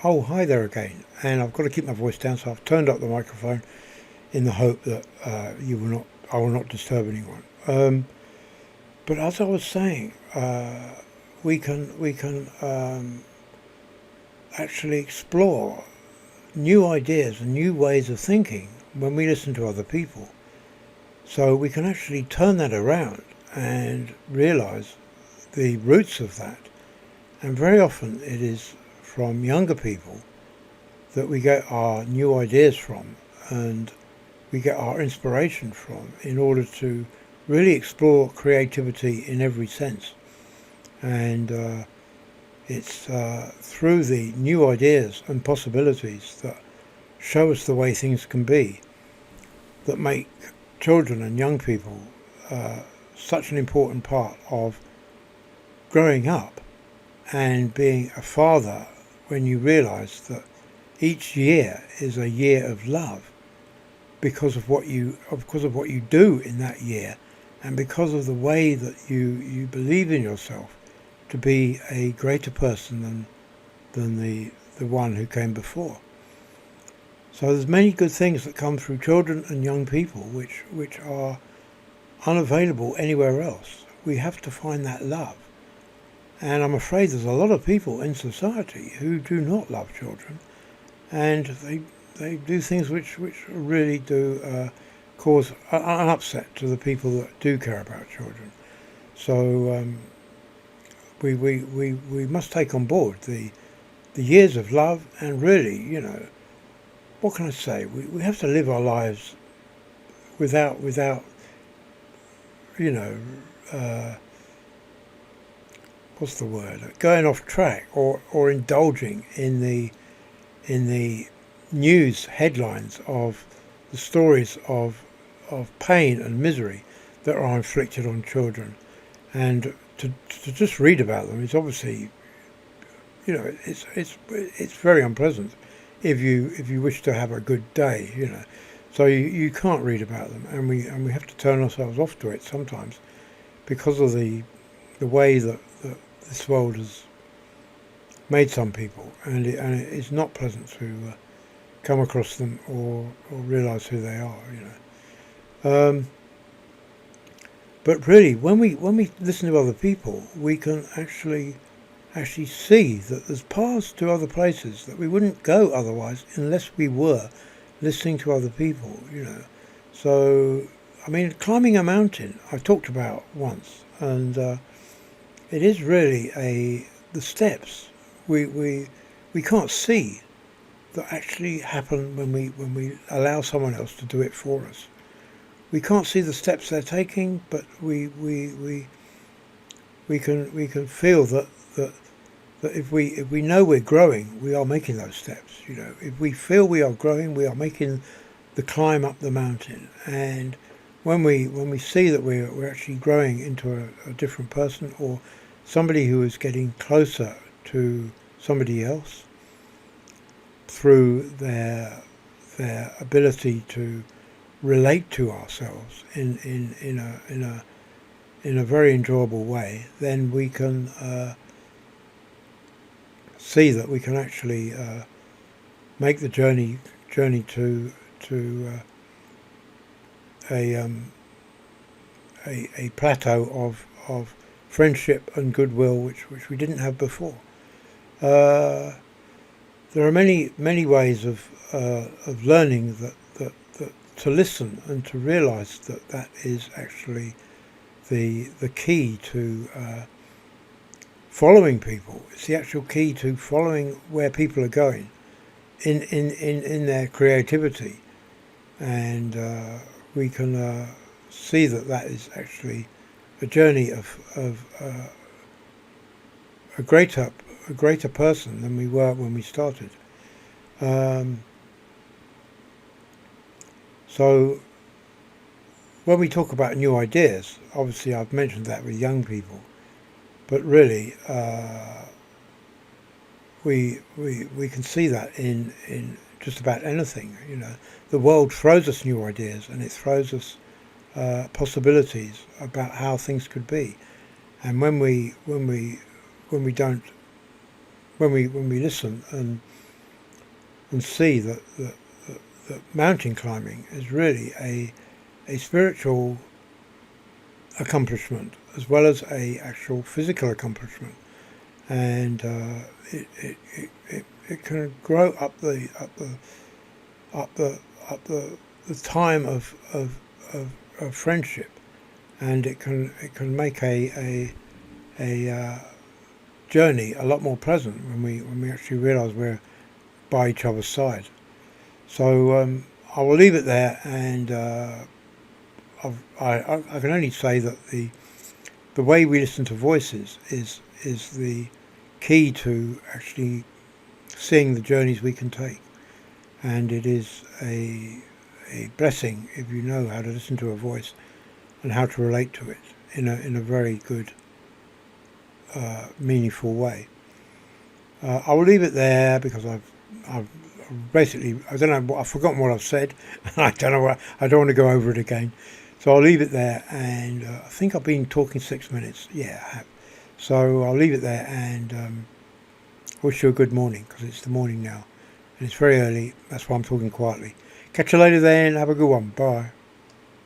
Oh, hi there again. And I've got to keep my voice down, so I've turned up the microphone in the hope that I will not disturb anyone. But as I was saying, we can actually explore new ideas and new ways of thinking when we listen to other people. So we can actually turn that around and realize the roots of that. And very often it is from younger people that we get our new ideas from and we get our inspiration from in order to really explore creativity in every sense. And it's through the new ideas and possibilities that show us the way things can be that make children and young people uh, such an important part of growing up and being a father when you realize that each year is a year of love because of what you do in that year and because of the way that you believe in yourself to be a greater person than the one who came before. So there's many good things that come through children and young people which are unavailable anywhere else. We have to find that love. And I'm afraid there's a lot of people in society who do not love children, and they do things which really do cause an upset to the people that do care about children. So we must take on board the years of love and really, what can I say? We have to live our lives without you know, uh, what's the word? Going off track or indulging in the news headlines of the stories of pain and misery that are inflicted on children, and to just read about them is obviously, it's very unpleasant if you wish to have a good day, So you can't read about them, and we have to turn ourselves off to it sometimes because of the way that this world has made some people, and it's not pleasant to come across them or realise who they are, But really, when we listen to other people, we can actually see that there's paths to other places that we wouldn't go otherwise unless we were listening to other people, So, I mean, climbing a mountain, I've talked about once, and it is really the steps we can't see that actually happen when we allow someone else to do it for us. We can't see the steps they're taking, but we can feel that if we know we're growing, we are making those steps. If we feel we are growing, we are making the climb up the mountain. And when we see that we're actually growing into a different person or somebody who is getting closer to somebody else through their ability to relate to ourselves in a very enjoyable way, then we can see that we can actually make the journey to a, a plateau of friendship and goodwill which we didn't have before. Uh, there are many ways of learning that to listen and to realise that is actually the key to following people. It's the actual key to following where people are going in their creativity, and we can see that is actually a journey of a greater person than we were when we started. Um, so when we talk about new ideas, obviously I've mentioned that with young people, but really we can see that in just about anything. The world throws us new ideas and it throws us possibilities about how things could be. And when we don't when we listen and and see that mountain climbing is really a spiritual accomplishment as well as a actual physical accomplishment, and it can grow up the time of friendship, and it can make a journey a lot more pleasant when we actually realise we're by each other's side. So I will leave it there, and I can only say that the way we listen to voices is the key to actually seeing the journeys we can take, and it is a blessing if you know how to listen to a voice and how to relate to it in a very good, meaningful way. I will leave it there because I've basically, I don't know, I've forgotten what I've said, and I don't want to go over it again. So I'll leave it there, and I think I've been talking 6 minutes. Yeah, I have. So I'll leave it there, and wish you a good morning, because it's the morning now, and it's very early. That's why I'm talking quietly. Catch you later then. Have a good one. Bye.